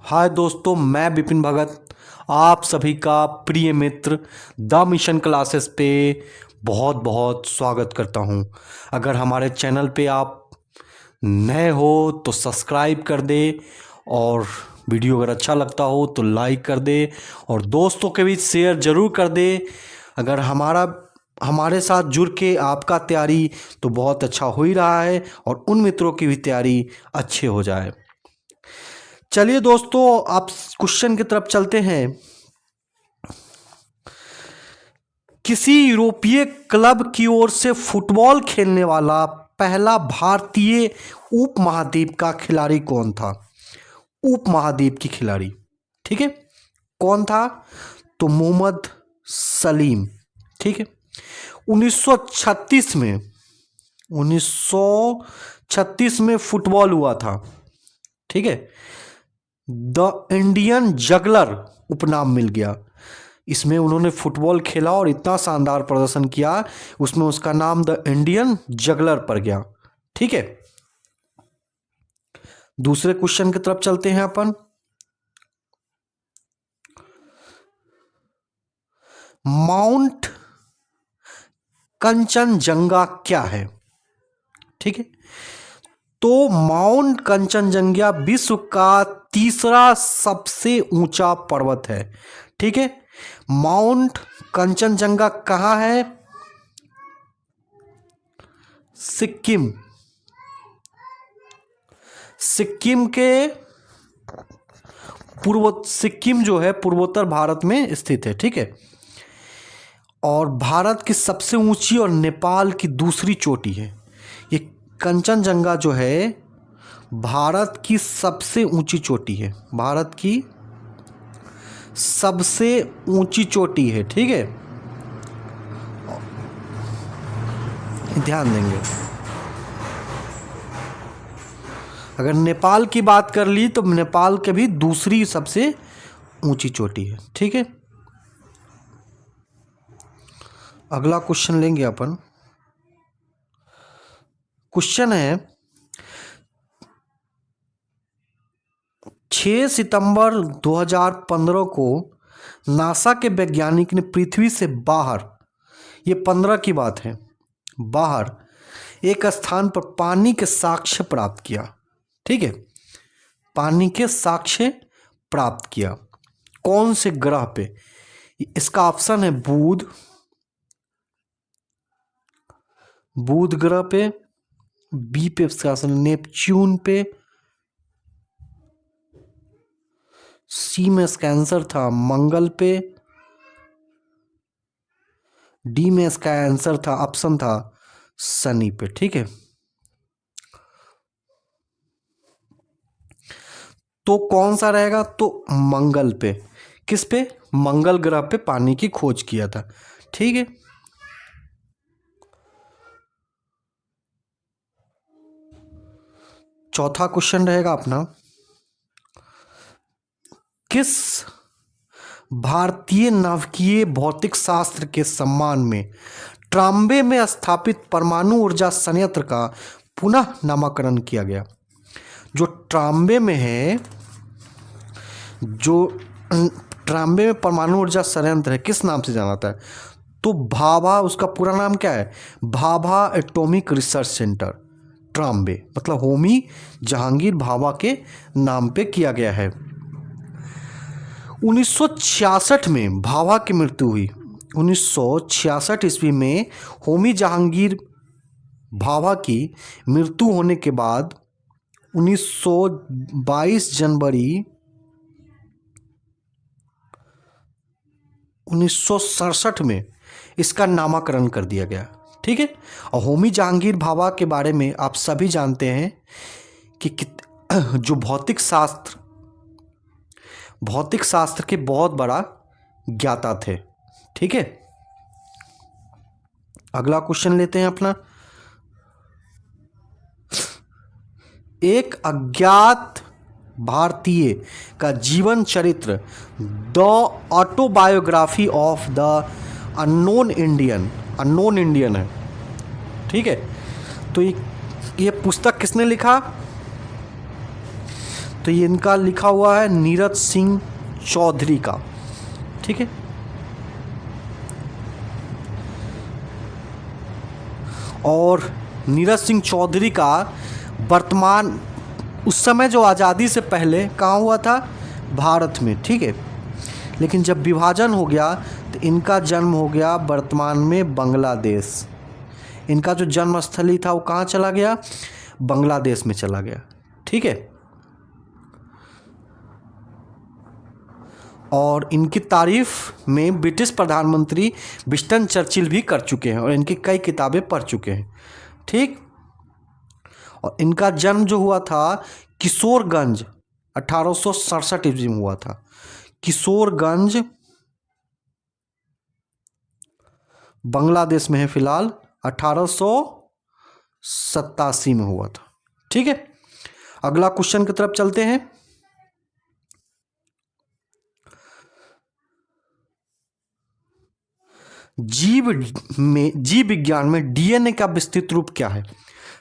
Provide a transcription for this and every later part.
हाय दोस्तों, मैं विपिन भगत आप सभी का प्रिय मित्र द मिशन क्लासेस पे बहुत बहुत स्वागत करता हूं। अगर हमारे चैनल पे आप नए हो तो सब्सक्राइब कर दे और वीडियो अगर अच्छा लगता हो तो लाइक कर दे और दोस्तों के बीच शेयर ज़रूर कर दे। अगर हमारे साथ जुड़ के आपका तैयारी तो बहुत अच्छा हो ही रहा है और उन मित्रों की भी तैयारी अच्छे हो जाए। चलिए दोस्तों, आप क्वेश्चन की तरफ चलते हैं। किसी यूरोपीय क्लब की ओर से फुटबॉल खेलने वाला पहला भारतीय उपमहाद्वीप का खिलाड़ी कौन था? उपमहाद्वीप की खिलाड़ी, ठीक है, कौन था? तो मोहम्मद सलीम, ठीक है। 1936 में 1936 में फुटबॉल हुआ था, ठीक है। द इंडियन जगलर उपनाम मिल गया। इसमें उन्होंने फुटबॉल खेला और इतना शानदार प्रदर्शन किया, उसमें उसका नाम द इंडियन जगलर पड़ गया, ठीक है। दूसरे क्वेश्चन की तरफ चलते हैं अपन। माउंट कंचनजंगा क्या है? ठीक है, तो माउंट कंचनजंगा विश्व का तीसरा सबसे ऊंचा पर्वत है, ठीक है। माउंट कंचनजंगा कहाँ है? सिक्किम। सिक्किम के सिक्किम जो है पूर्वोत्तर भारत में स्थित है, ठीक है। और भारत की सबसे ऊंची और नेपाल की दूसरी चोटी है। ये कंचनजंगा जो है भारत की सबसे ऊंची चोटी है, भारत की सबसे ऊंची चोटी है, ठीक है। ध्यान देंगे। अगर नेपाल की बात कर ली तो नेपाल के भी दूसरी सबसे ऊंची चोटी है, ठीक है। अगला क्वेश्चन लेंगे अपन। क्वेश्चन है 6 सितंबर 2015 को नासा के वैज्ञानिक ने पृथ्वी से बाहर, ये 15 की बात है, बाहर एक स्थान पर पानी के साक्ष्य प्राप्त किया, ठीक है। पानी के साक्ष्य प्राप्त किया कौन से ग्रह पे? इसका ऑप्शन है बुध ग्रह पे, बी पे इसका ऑप्शन नेपच्यून पे, सी में इसका आंसर था मंगल पे, डी में इसका आंसर था, ऑप्शन था शनि पे, ठीक है। तो कौन सा रहेगा? तो मंगल पे। किस पे? मंगल ग्रह पे पानी की खोज किया था, ठीक है। चौथा क्वेश्चन रहेगा अपना, किस भारतीय नाभिकीय भौतिक शास्त्र के सम्मान में ट्राम्बे में स्थापित परमाणु ऊर्जा संयंत्र का पुनः नामकरण किया गया? जो ट्राम्बे में है, जो ट्राम्बे में परमाणु ऊर्जा संयंत्र है, किस नाम से जाना जाता है? तो भाभा, उसका पूरा नाम क्या है? Bhabha atomic research centre. Trombay मतलब होमी जहांगीर भाभा के नाम पे किया गया है। 1966 में भाभा की मृत्यु हुई। 1966 ईस्वी में होमी जहांगीर भाभा की मृत्यु होने के बाद 1922 जनवरी 1967 में इसका नामकरण कर दिया गया, ठीक है। और होमी जहांगीर भाभा के बारे में आप सभी जानते हैं कि जो भौतिक शास्त्र के बहुत बड़ा ज्ञाता थे, ठीक है। अगला क्वेश्चन लेते हैं अपना। एक अज्ञात भारतीय का जीवन चरित्र, the autobiography of the unknown Indian है, ठीक है। तो ये पुस्तक किसने लिखा? तो तो ये इनका लिखा हुआ है नीरज सिंह चौधरी का, ठीक है। और नीरज सिंह चौधरी का वर्तमान, उस समय जो आज़ादी से पहले कहाँ हुआ था, भारत में, ठीक है। लेकिन जब विभाजन हो गया तो इनका जन्म हो गया वर्तमान में बांग्लादेश। इनका जो जन्मस्थली था वो कहाँ चला गया, बांग्लादेश में चला गया, ठीक है। और इनकी तारीफ में ब्रिटिश प्रधानमंत्री विंस्टन चर्चिल भी कर चुके हैं और इनकी कई किताबें पढ़ चुके हैं, ठीक। और इनका जन्म जो हुआ था किशोरगंज 1867 ईस्वी में हुआ था। किशोरगंज बांग्लादेश में है फिलहाल, 1887 में हुआ था, ठीक है। अगला क्वेश्चन की तरफ चलते हैं। जीव विज्ञान में डीएनए का विस्तृत रूप क्या है।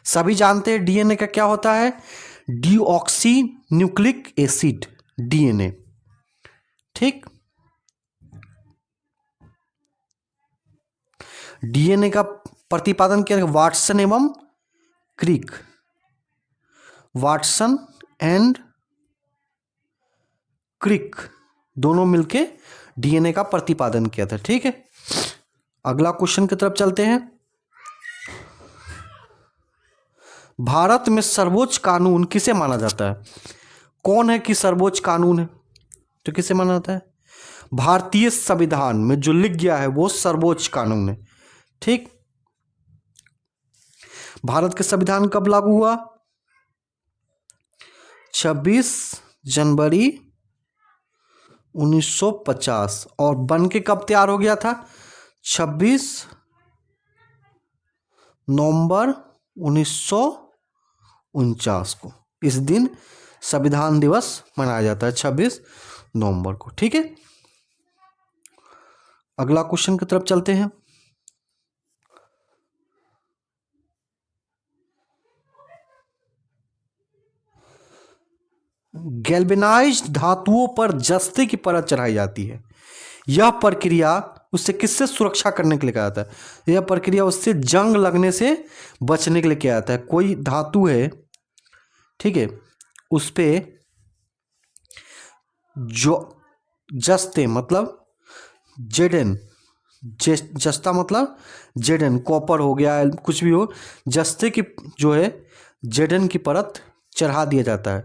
सभी जानते हैं डीएनए का क्या होता है, डीऑक्सी न्यूक्लिक एसिड, डीएनए, ठीक। डीएनए का प्रतिपादन किया वाटसन एवं क्रिक, वाटसन एंड क्रिक दोनों मिलके डीएनए का प्रतिपादन किया था, ठीक है। अगला क्वेश्चन की तरफ चलते हैं। भारत में सर्वोच्च कानून किसे माना जाता है, कौन है कि सर्वोच्च कानून है, तो किसे माना जाता है, भारतीय संविधान में जो लिख गया है वो सर्वोच्च कानून है, ठीक। भारत का संविधान कब लागू हुआ, 26 जनवरी 1950, और बन के कब तैयार हो गया था, 26 नवंबर 1949 को। इस दिन संविधान दिवस मनाया जाता है 26 नवंबर को, ठीक है। अगला क्वेश्चन की तरफ चलते हैं। गैल्वेनाइज्ड धातुओं पर जस्ते की परत चढ़ाई जाती है। यह प्रक्रिया उससे किससे सुरक्षा करने के लिए किया जाता है, यह प्रक्रिया उससे जंग लगने से बचने के लिए किया जाता है। कोई धातु है, ठीक है, उस पे जो जस्ते मतलब जेडन, जस्ता मतलब जेडन, कॉपर हो गया कुछ भी हो, जस्ते की जो है जेडन की परत चढ़ा दिया जाता है,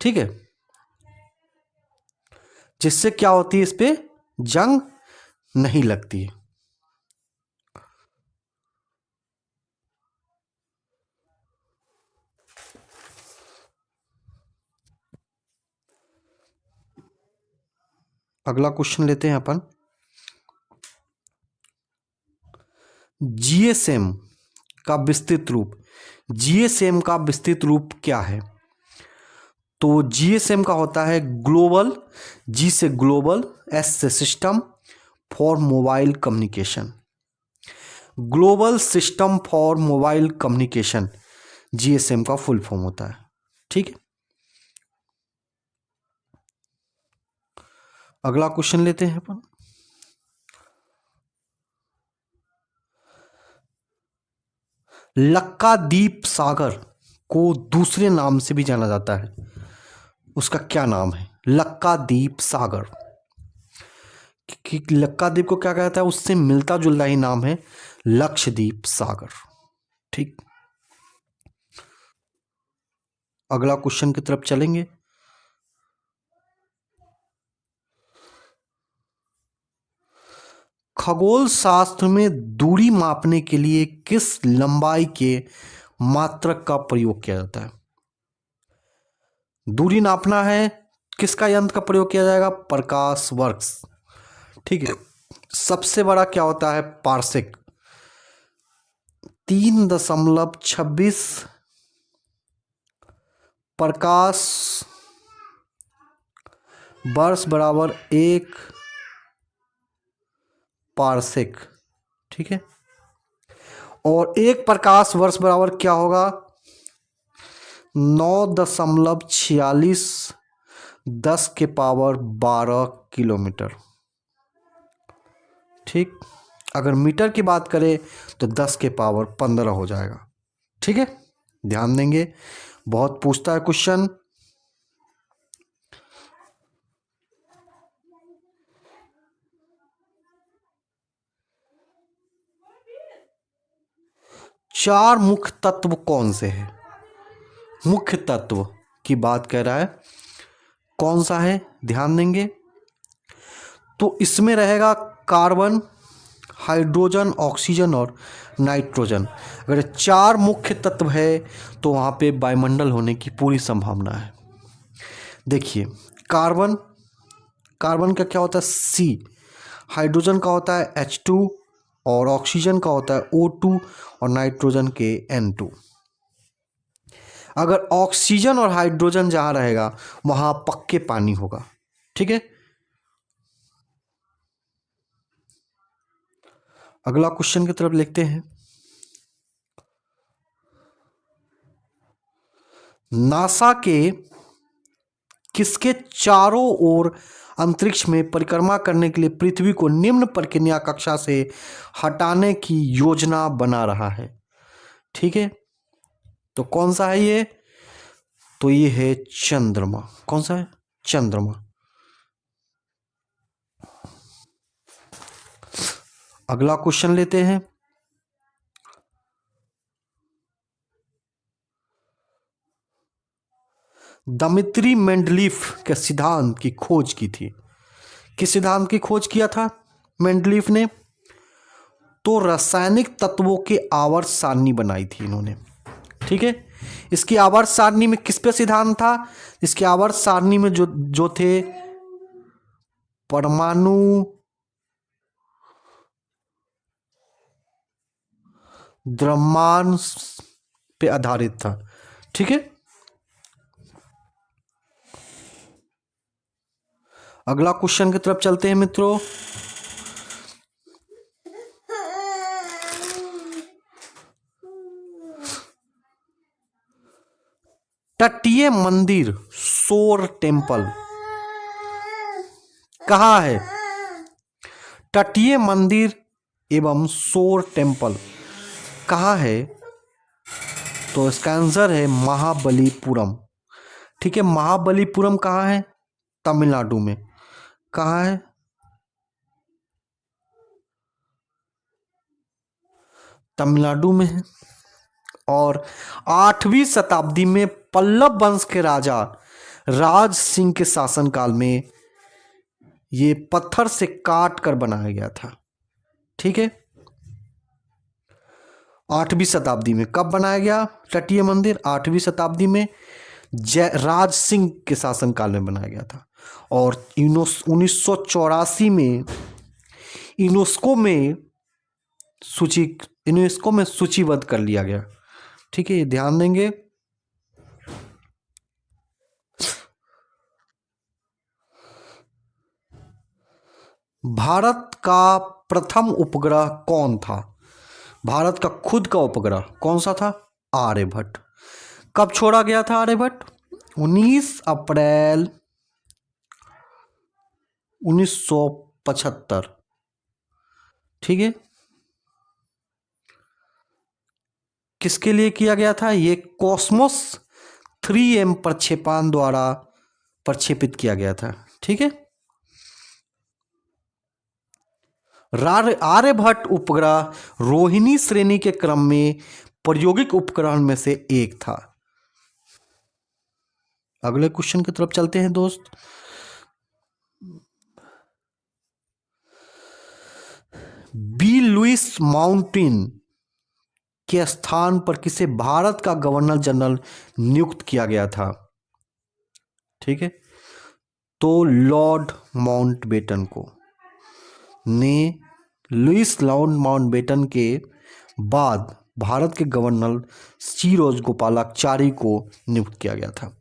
ठीक है। जिससे क्या होती है, इस पे जंग नहीं लगती है। अगला क्वेश्चन लेते हैं अपन। जीएसएम का विस्तृत रूप, जीएसएम का विस्तृत रूप क्या है, तो जीएसएम का होता है ग्लोबल, जी से ग्लोबल, एस से system for mobile communication, global system for mobile communication GSM का फुल फॉर्म होता है, ठीक है। अगला क्वेश्चन लेते हैं अपन। लक्काद्वीप सागर को दूसरे नाम से भी जाना जाता है, उसका क्या नाम है, लक्काद्वीप सागर। कि लक्काद्वीप को क्या कहता है, उससे मिलता जुलता ही नाम है लक्षद्वीप सागर, ठीक। अगला क्वेश्चन की तरफ चलेंगे। खगोल शास्त्र में दूरी मापने के लिए किस लंबाई के मात्रक का प्रयोग किया जाता है, दूरी नापना है, किसका यंत्र का प्रयोग किया जाएगा, प्रकाश वर्ष, ठीक है। सबसे बड़ा क्या होता है, पार्सेक, 3.26 प्रकाश वर्ष बराबर 1 पार्सेक, ठीक है। और 1 प्रकाश वर्ष बराबर क्या होगा, 9.46 10⁻12 किलोमीटर। ठीक, अगर मीटर की बात करें तो 10⁻15 हो जाएगा। ठीक है, ध्यान देंगे, बहुत पूछता है क्वेश्चन। चार मुख्य तत्व कौन से हैं? मुख्य तत्व की बात कर रहा है, कौन सा है, ध्यान देंगे। तो इसमें रहेगा कार्बन, हाइड्रोजन, ऑक्सीजन और नाइट्रोजन। अगर चार मुख्य तत्व है तो वहाँ पे वायुमंडल होने की पूरी संभावना है। देखिए, कार्बन, कार्बन का क्या होता है C, हाइड्रोजन का होता है H2 और ऑक्सीजन का होता है O2 और नाइट्रोजन के N2। अगर ऑक्सीजन और हाइड्रोजन जहाँ रहेगा वहाँ पक्के पानी होगा। ठीक है, अगला क्वेश्चन की तरफ लिखते हैं। नासा के किसके चारों ओर अंतरिक्ष में परिक्रमा करने के लिए पृथ्वी को निम्न प्रक्रिया कक्षा से हटाने की योजना बना रहा है? ठीक है, तो कौन सा है ये? तो ये है चंद्रमा। कौन सा है? चंद्रमा। अगला क्वेश्चन लेते हैं। दमित्री मेंडलीफ के सिद्धांत की खोज की थी। किस सिद्धांत की खोज किया था मेंडलीफ ने? तो रासायनिक तत्वों के आवर्त सारणी बनाई थी इन्होंने। ठीक है, इसकी आवर्त सारणी में किस पे सिद्धांत था? इसकी आवर्त सारणी में जो जो थे परमाणु, द्रव्यमान पे आधारित था। ठीक है, अगला क्वेश्चन की तरफ चलते हैं मित्रों। तटीय मंदिर सोर टेम्पल कहाँ है? तटीय मंदिर एवं सोर टेम्पल कहाँ है? तो इसका आंसर है महाबलीपुरम। ठीक है, महाबलीपुरम कहाँ है? तमिलनाडु में। कहाँ है? तमिलनाडु में है। और 8वीं शताब्दी में पल्लव वंश के राजा राज सिंह के शासनकाल में ये पत्थर से काट कर बनाया गया था। ठीक है, 8वीं शताब्दी में कब बनाया गया तटीय मंदिर? 8वीं शताब्दी में जय राज सिंह के शासनकाल में बनाया गया था। और 1984 में यूनेस्को में सूचीबद्ध कर लिया गया। ठीक है, ये ध्यान देंगे। भारत का प्रथम उपग्रह कौन था? भारत का खुद का उपग्रह कौन सा था? आर्यभट्ट। कब छोड़ा गया था आर्यभट्ट? 19 अप्रैल 1975। ठीक है, किसके लिए किया गया था? ये कॉस्मोस 3M प्रक्षेपण द्वारा प्रक्षेपित किया गया था। ठीक है, आर्यभट्ट उपग्रह रोहिणी श्रेणी के क्रम में प्रायोगिक उपकरण में से एक था। अगले क्वेश्चन की तरफ चलते हैं दोस्त। बी लुइस माउंटेन के स्थान पर किसे भारत का गवर्नर जनरल नियुक्त किया गया था? ठीक है, तो लॉर्ड माउंटबेटन को ने लुइस लॉर्ड माउंटबेटन के बाद भारत के गवर्नर सी राजगोपालाचारी को नियुक्त किया गया था।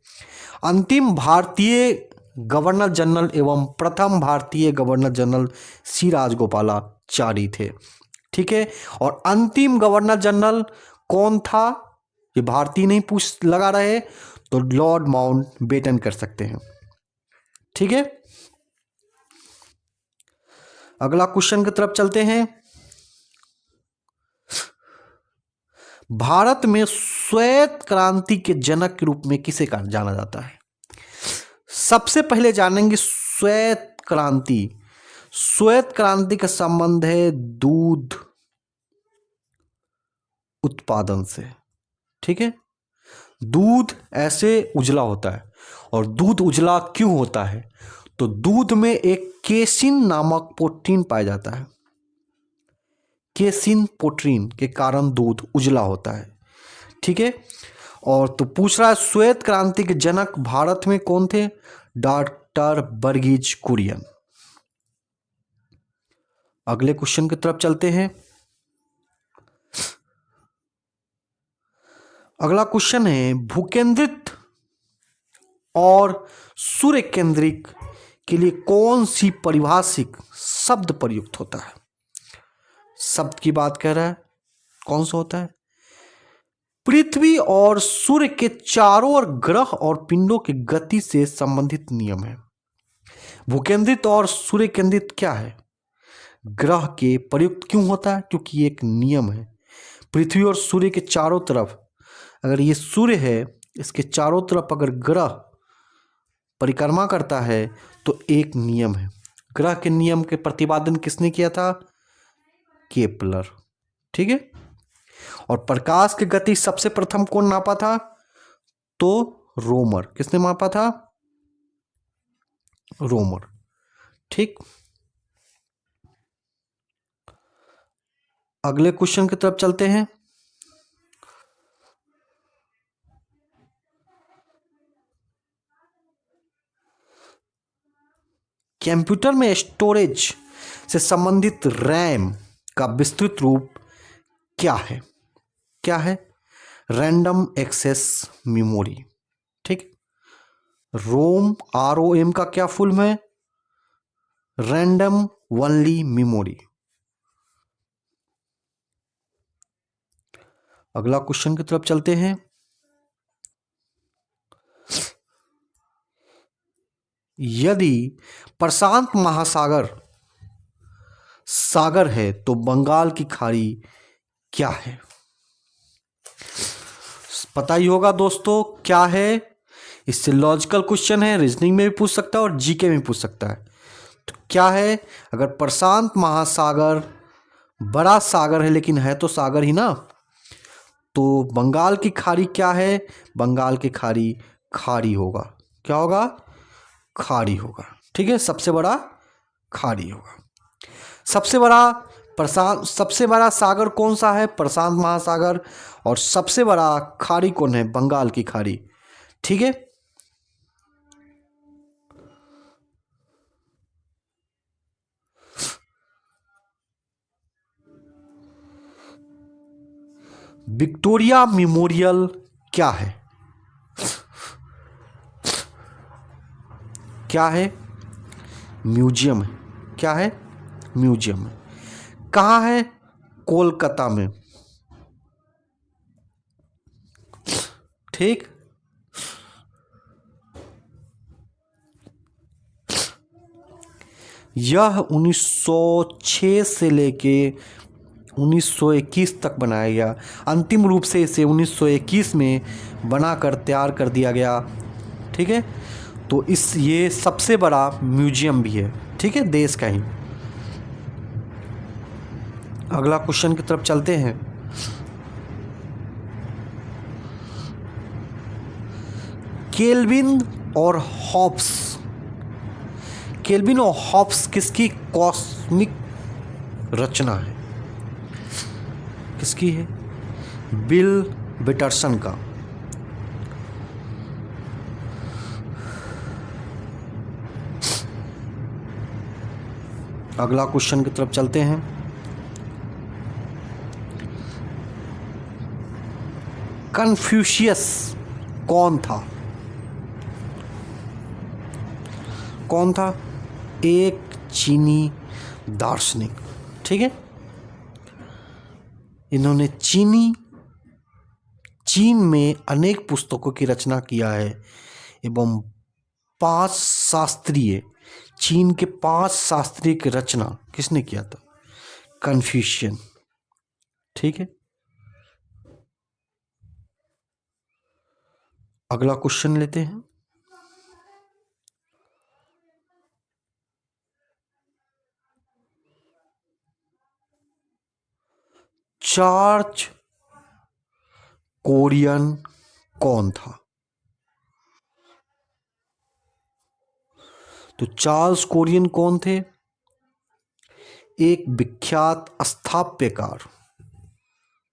अंतिम भारतीय गवर्नर जनरल एवं प्रथम भारतीय गवर्नर जनरल सी राजगोपालाचारी थे। ठीक है, और अंतिम गवर्नर जनरल कौन था? ये भारतीय नहीं पूछ लगा रहे तो लॉर्ड माउंटबेटन कर सकते हैं। ठीक है, अगला क्वेश्चन की तरफ चलते हैं। भारत में श्वेत क्रांति के जनक के रूप में किसे जाना जाता है? सबसे पहले जानेंगे श्वेत क्रांति। श्वेत क्रांति का संबंध है दूध उत्पादन से। ठीक है, दूध ऐसे उजला होता है, और दूध उजला क्यों होता है? तो दूध में एक केसिन नामक प्रोटीन पाया जाता है। केसिन प्रोटीन के कारण दूध उजला होता है। ठीक है, और तो पूछ रहा है श्वेत क्रांति के जनक भारत में कौन थे? डॉक्टर वर्गीज कुरियन। अगले क्वेश्चन की तरफ चलते हैं। अगला क्वेश्चन है भूकेंद्रित और सूर्य केंद्रिक के लिए कौन सी परिभाषिक शब्द प्रयुक्त होता है? शब्द की बात कह रहा है, कौन सा होता है? पृथ्वी और सूर्य के चारों ओर ग्रह और पिंडों की गति से संबंधित नियम है। भूकेंद्रित और सूर्य केंद्रित क्या है? ग्रह के प्रयुक्त क्यों होता है? क्योंकि एक नियम है। पृथ्वी और सूर्य के चारों तरफ, अगर ये सूर्य है, इसके चारों तरफ अगर ग्रह परिक्रमा करता है तो एक नियम है। ग्रह के नियम के प्रतिपादन किसने किया था? केपलर। ठीक है, और प्रकाश की गति सबसे प्रथम कौन नापा था? तो रोमर। किसने मापा था? रोमर। ठीक, अगले क्वेश्चन की तरफ चलते हैं। कंप्यूटर में स्टोरेज से संबंधित रैम का विस्तृत रूप क्या है? क्या है? Random access memory. ठीक, रोम, ROM का क्या फुल है? Random only memory. अगला क्वेश्चन की तरफ चलते हैं। यदि प्रशांत महासागर सागर है तो बंगाल की खाड़ी क्या है? पता ही होगा दोस्तों क्या है। इससे लॉजिकल क्वेश्चन है, रीजनिंग में भी पूछ सकता है और जीके में भी पूछ सकता है। तो क्या है? अगर प्रशांत महासागर बड़ा सागर है, लेकिन है तो सागर ही ना, तो बंगाल की खाड़ी क्या है? बंगाल की खाड़ी खाड़ी होगा। क्या होगा? खाड़ी होगा। ठीक है, सबसे बड़ा खाड़ी होगा। सबसे बड़ा सागर कौन सा है? प्रशांत महासागर। और सबसे बड़ा खाड़ी कौन है? बंगाल की खाड़ी। ठीक है, विक्टोरिया मेमोरियल क्या है? क्या है? म्यूजियम है। क्या है? म्यूजियम है। कहाँ है? कोलकाता में। ठीक, यह 1906 से लेके 1921 तक बनाया गया। अंतिम रूप से इसे 1921 में बनाकर तैयार कर दिया गया। ठीक है, तो ये सबसे बड़ा म्यूजियम भी है। ठीक है, देश का ही। अगला क्वेश्चन की तरफ चलते हैं। केल्विन और हॉब्स। केल्विन और हॉब्स किसकी कॉस्मिक रचना है? किसकी है? बिल विटरसन का। अगला क्वेश्चन की तरफ चलते हैं। कन्फ्यूशियस कौन था? कौन था? एक चीनी दार्शनिक। ठीक है, इन्होंने चीन में अनेक पुस्तकों की रचना किया है एवं 5 शास्त्रीय, चीन के 5 शास्त्रीय की रचना किसने किया था? कन्फ्यूशियन। ठीक है, अगला क्वेश्चन लेते हैं। चार्ल्स कोरियन कौन था? तो चार्ल्स कोरियन कौन थे? एक विख्यात स्थापत्यकार,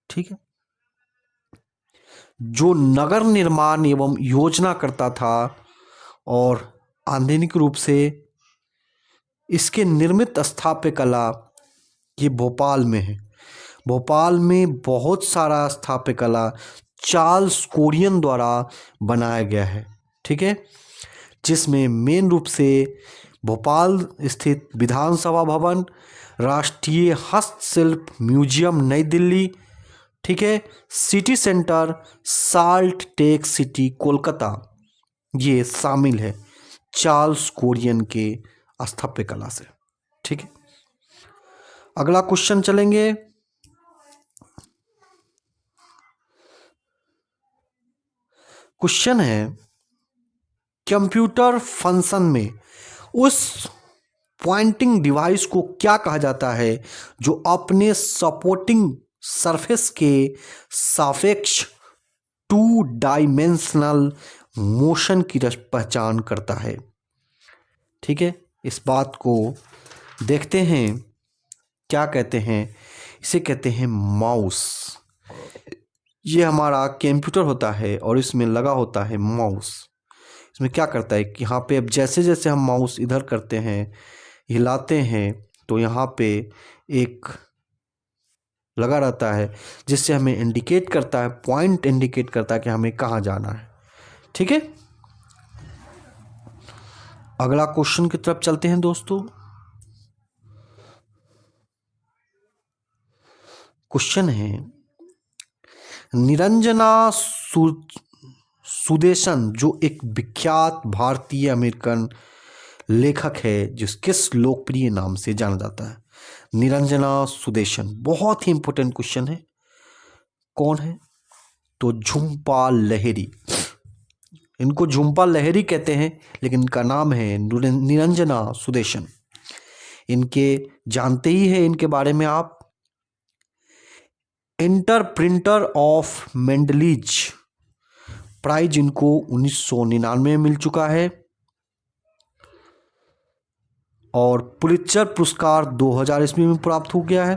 ठीक है, जो नगर निर्माण एवं योजना करता था और आधुनिक रूप से इसके निर्मित स्थापत्य कला ये भोपाल में है। भोपाल में बहुत सारा स्थापत्य कला चार्ल्स कोरियन द्वारा बनाया गया है, ठीक है, जिसमें मेन रूप से भोपाल स्थित विधानसभा भवन, राष्ट्रीय हस्तशिल्प म्यूजियम नई दिल्ली, ठीक है, city centre, salt tech city Kolkata, ये शामिल है चार्ल्स कोरियन के स्थापत्य कला से। ठीक है, अगला क्वेश्चन चलेंगे। क्वेश्चन है, कंप्यूटर फंक्शन में उस पॉइंटिंग डिवाइस को क्या कहा जाता है जो अपने सपोर्टिंग सरफेस के सापेक्ष 2 डायमेंशनल मोशन की पहचान करता है? ठीक है, इस बात को देखते हैं, क्या कहते हैं, इसे कहते हैं माउस। ये हमारा कंप्यूटर होता है और इसमें लगा होता है माउस। इसमें क्या करता है कि यहाँ पे अब जैसे जैसे हम माउस इधर करते हैं, हिलाते हैं, तो यहाँ पे एक लगा रहता है जिससे हमें इंडिकेट करता है, पॉइंट इंडिकेट करता है कि हमें कहाँ जाना है। ठीक है, अगला क्वेश्चन की तरफ चलते हैं दोस्तों। क्वेश्चन है, निरंजना सुदेशन जो एक विख्यात भारतीय अमेरिकन लेखक है, जिस किस लोकप्रिय नाम से जाना जाता है? निरंजना सुदेशन, बहुत ही इंपॉर्टेंट क्वेश्चन है। कौन है? तो झुम्पा लाहिरी। इनको झुम्पा लाहिरी कहते हैं, लेकिन इनका नाम है निरंजना सुदेशन। इनके जानते ही हैं इनके बारे में आप। इंटरप्रिंटर ऑफ मेंडलीज प्राइज इनको 1999 में मिल चुका है और पुलित्जर पुरस्कार 2000 ईस्वी में प्राप्त हो गया है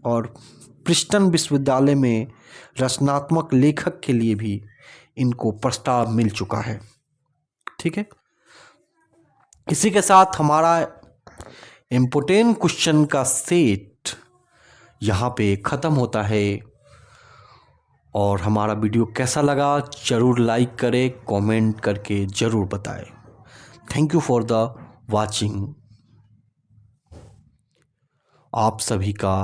और प्रिंसटन विश्वविद्यालय में रचनात्मक लेखक के लिए भी इनको प्रस्ताव मिल चुका है। ठीक है, इसी के साथ हमारा इम्पोर्टेंट क्वेश्चन का सेट यहाँ पे ख़त्म होता है। और हमारा वीडियो कैसा लगा ज़रूर लाइक करें, कमेंट करके ज़रूर बताएं। Thank you for the watching. आप सभी का,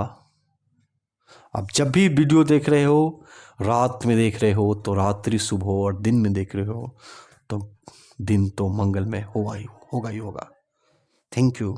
आप जब भी वीडियो देख रहे हो, रात में देख रहे हो तो रात्रि शुभ हो, और दिन में देख रहे हो तो दिन तो मंगलमय होगा ही होगा। Thank you.